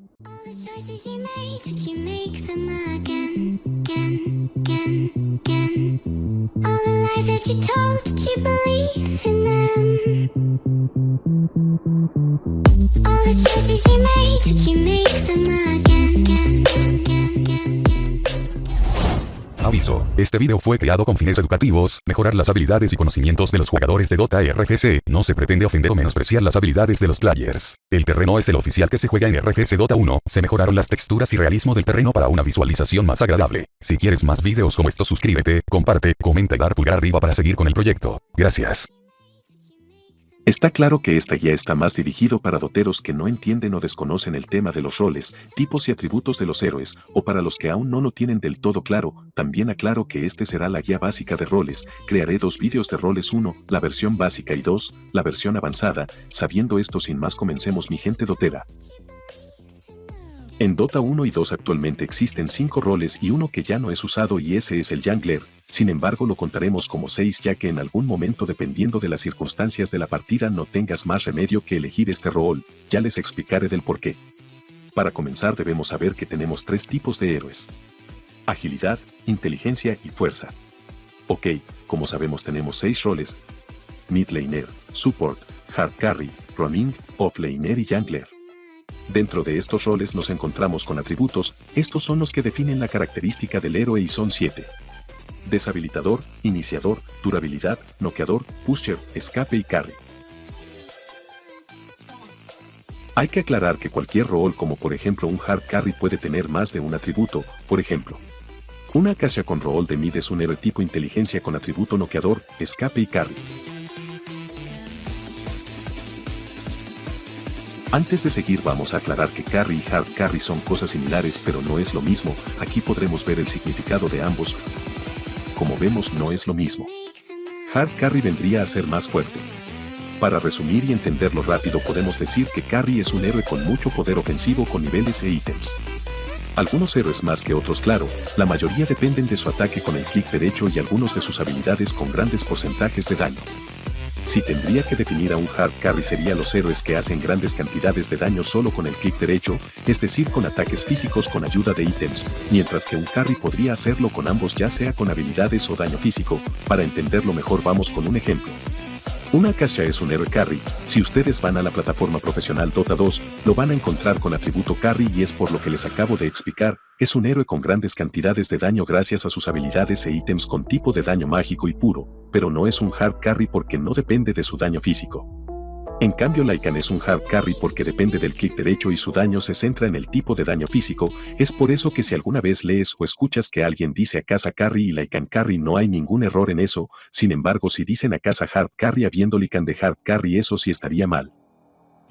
All the choices you made, did you make them again, again, again, again? All the lies that you told, did you believe in them? All the choices you made, did you make them again, again, again, again, again? Aviso, este video fue creado con fines educativos, mejorar las habilidades y conocimientos de los jugadores de Dota RGC, no se pretende ofender o menospreciar las habilidades de los players. El terreno es el oficial que se juega en RGC Dota 1, se mejoraron las texturas y realismo del terreno para una visualización más agradable. Si quieres más videos como estos, suscríbete, comparte, comenta y dar pulgar arriba para seguir con el proyecto. Gracias. Está claro que esta guía está más dirigido para doteros que no entienden o desconocen el tema de los roles, tipos y atributos de los héroes, o para los que aún no lo tienen del todo claro. También aclaro que este será la guía básica de roles. Crearé dos vídeos de roles: 1, la versión básica, y 2, la versión avanzada. Sabiendo esto, sin más, comencemos, mi gente dotera. En Dota 1 y 2 actualmente existen 5 roles y uno que ya no es usado, y ese es el Jungler. Sin embargo, lo contaremos como 6, ya que en algún momento, dependiendo de las circunstancias de la partida, no tengas más remedio que elegir este rol. Ya les explicaré del porqué. Para comenzar, debemos saber que tenemos 3 tipos de héroes: agilidad, inteligencia y fuerza. Ok, como sabemos, tenemos 6 roles: mid laner, support, hard carry, roaming, off laner y jungler. Dentro de estos roles nos encontramos con atributos. Estos son los que definen la característica del héroe y son 7. Deshabilitador, iniciador, durabilidad, noqueador, pusher, escape y carry. Hay que aclarar que cualquier rol, como por ejemplo un hard carry, puede tener más de un atributo. Por ejemplo, una Acacia con rol de mid es un héroe tipo inteligencia con atributo noqueador, escape y carry. Antes de seguir, vamos a aclarar que carry y hard carry son cosas similares, pero no es lo mismo. Aquí podremos ver el significado de ambos. Como vemos, no es lo mismo. Hard carry vendría a ser más fuerte. Para resumir y entenderlo rápido, podemos decir que carry es un héroe con mucho poder ofensivo, con niveles e ítems. Algunos héroes más que otros, claro. La mayoría dependen de su ataque con el clic derecho y algunos de sus habilidades con grandes porcentajes de daño. Si tendría que definir a un hard carry, sería los héroes que hacen grandes cantidades de daño solo con el clic derecho, es decir, con ataques físicos con ayuda de ítems, mientras que un carry podría hacerlo con ambos, ya sea con habilidades o daño físico. Para entenderlo mejor, vamos con un ejemplo. Una Acacia es un héroe carry. Si ustedes van a la plataforma profesional Dota 2, lo van a encontrar con atributo carry, y es por lo que les acabo de explicar. Es un héroe con grandes cantidades de daño gracias a sus habilidades e ítems con tipo de daño mágico y puro, pero no es un hard carry porque no depende de su daño físico. En cambio, Lycan es un hard carry porque depende del clic derecho y su daño se centra en el tipo de daño físico. Es por eso que si alguna vez lees o escuchas que alguien dice Acacia carry y Lycan carry, no hay ningún error en eso. Sin embargo, si dicen Acacia hard carry habiendo Lycan de hard carry, eso sí estaría mal.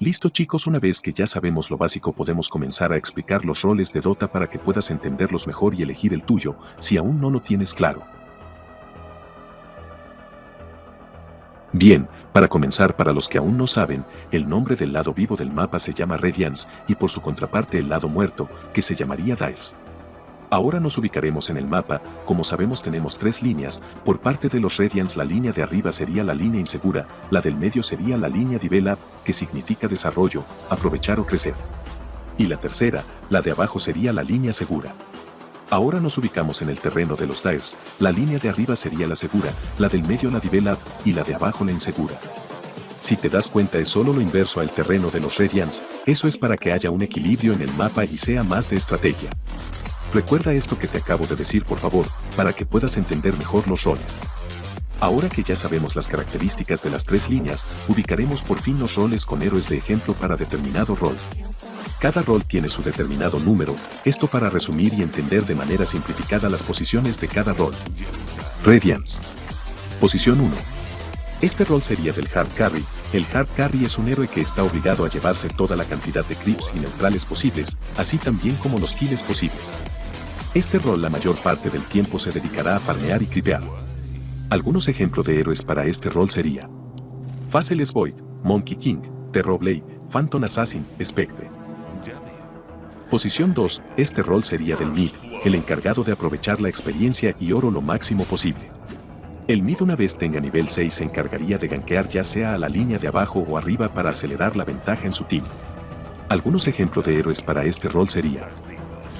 Listo, chicos, una vez que ya sabemos lo básico, podemos comenzar a explicar los roles de Dota para que puedas entenderlos mejor y elegir el tuyo, si aún no lo tienes claro. Bien, para comenzar, para los que aún no saben, el nombre del lado vivo del mapa se llama Radiance, y por su contraparte el lado muerto, que se llamaría Dire. Ahora nos ubicaremos en el mapa. Como sabemos, tenemos 3 líneas. Por parte de los Radiance, la línea de arriba sería la línea insegura, la del medio sería la línea Develop, que significa desarrollo, aprovechar o crecer. Y la tercera, la de abajo, sería la línea segura. Ahora nos ubicamos en el terreno de los Dire. La línea de arriba sería la segura, la del medio la Develop y la de abajo la insegura. Si te das cuenta, es solo lo inverso al terreno de los Radiance. Eso es para que haya un equilibrio en el mapa y sea más de estrategia. Recuerda esto que te acabo de decir, por favor, para que puedas entender mejor los roles. Ahora que ya sabemos las características de las 3 líneas, ubicaremos por fin los roles con héroes de ejemplo para determinado rol. Cada rol tiene su determinado número, esto para resumir y entender de manera simplificada las posiciones de cada rol. Radiance. Posición 1. Este rol sería del hard carry. El hard carry es un héroe que está obligado a llevarse toda la cantidad de creeps y neutrales posibles, así también como los kills posibles. Este rol la mayor parte del tiempo se dedicará a farmear y creepear. Algunos ejemplos de héroes para este rol sería Faceless Void, Monkey King, Terrorblade, Phantom Assassin, Spectre. Posición 2, este rol sería del mid, el encargado de aprovechar la experiencia y oro lo máximo posible. El mid, una vez tenga nivel 6, se encargaría de gankear ya sea a la línea de abajo o arriba para acelerar la ventaja en su team. Algunos ejemplos de héroes para este rol sería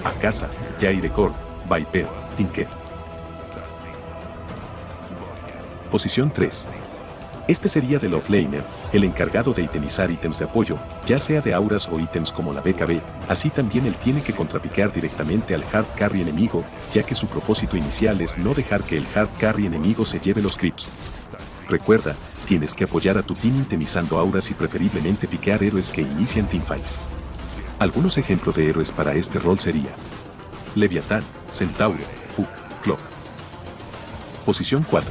Akasa, Jairecord, Viper, Tinker. Posición 3. Este sería del offlaner, el encargado de itemizar ítems de apoyo, ya sea de auras o ítems como la BKB, así también él tiene que contrapicar directamente al hard carry enemigo, ya que su propósito inicial es no dejar que el hard carry enemigo se lleve los creeps. Recuerda, tienes que apoyar a tu team itemizando auras y preferiblemente piquear héroes que inician teamfights. Algunos ejemplos de héroes para este rol sería Leviatán, Centauro, Puck, Clock. Posición 4.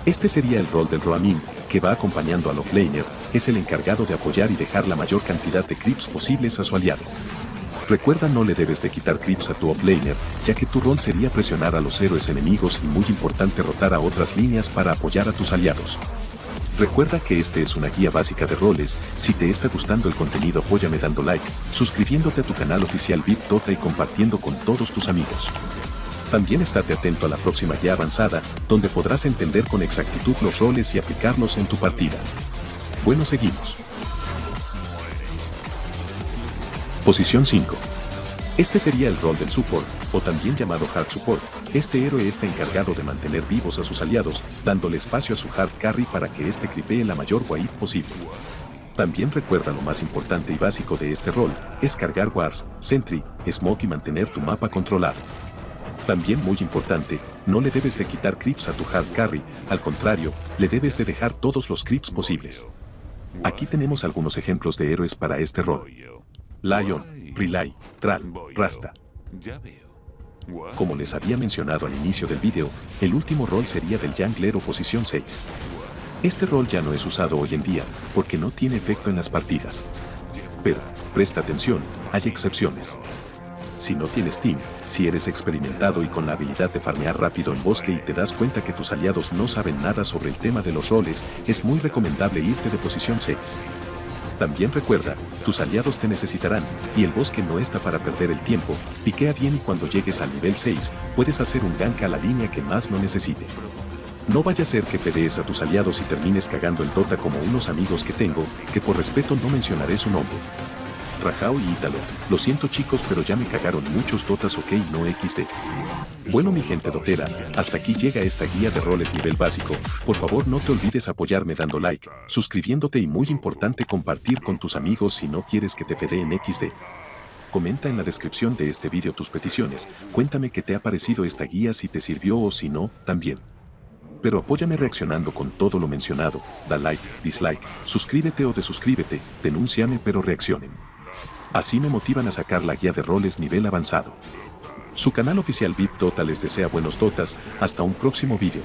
Este sería el rol del Roamin, que va acompañando al offlaner, es el encargado de apoyar y dejar la mayor cantidad de creeps posibles a su aliado. Recuerda, no le debes de quitar creeps a tu offlaner, ya que tu rol sería presionar a los héroes enemigos y muy importante rotar a otras líneas para apoyar a tus aliados. Recuerda que este es una guía básica de roles. Si te está gustando el contenido, apóyame dando like, suscribiéndote a tu canal oficial VIP Dota y compartiendo con todos tus amigos. También estate atento a la próxima guía avanzada, donde podrás entender con exactitud los roles y aplicarlos en tu partida. Bueno, seguimos. Posición 5. Este sería el rol del support, o también llamado hard support. Este héroe está encargado de mantener vivos a sus aliados, dándole espacio a su hard carry para que éste cripee la mayor wipe posible. También recuerda, lo más importante y básico de este rol, es cargar wards, sentry, smoke y mantener tu mapa controlado. También muy importante, no le debes de quitar creeps a tu hard carry, al contrario, le debes de dejar todos los creeps posibles. Aquí tenemos algunos ejemplos de héroes para este rol. Lion, Relay, Thrall, Rasta. Como les había mencionado al inicio del video, el último rol sería del Jungler o posición 6. Este rol ya no es usado hoy en día, porque no tiene efecto en las partidas. Pero, presta atención, hay excepciones. Si no tienes team, si eres experimentado y con la habilidad de farmear rápido en bosque y te das cuenta que tus aliados no saben nada sobre el tema de los roles, es muy recomendable irte de posición 6. También recuerda, tus aliados te necesitarán, y el bosque no está para perder el tiempo. Piquea bien y cuando llegues al nivel 6, puedes hacer un gank a la línea que más lo necesite. No vaya a ser que fedees a tus aliados y termines cagando el Dota como unos amigos que tengo, que por respeto no mencionaré su nombre. Rajao y Ítalo, lo siento chicos, pero ya me cagaron muchos Dotas, ok, no XD. Bueno mi gente dotera, hasta aquí llega esta guía de roles nivel básico. Por favor no te olvides apoyarme dando like, suscribiéndote y muy importante compartir con tus amigos si no quieres que te fedeen XD. Comenta en la descripción de este video tus peticiones, cuéntame qué te ha parecido esta guía, si te sirvió o si no, también. Pero apóyame reaccionando con todo lo mencionado, da like, dislike, suscríbete o desuscríbete, denúnciame pero reaccionen. Así me motivan a sacar la guía de roles nivel avanzado. Su canal oficial VIP Dota les desea buenos dotas, hasta un próximo video.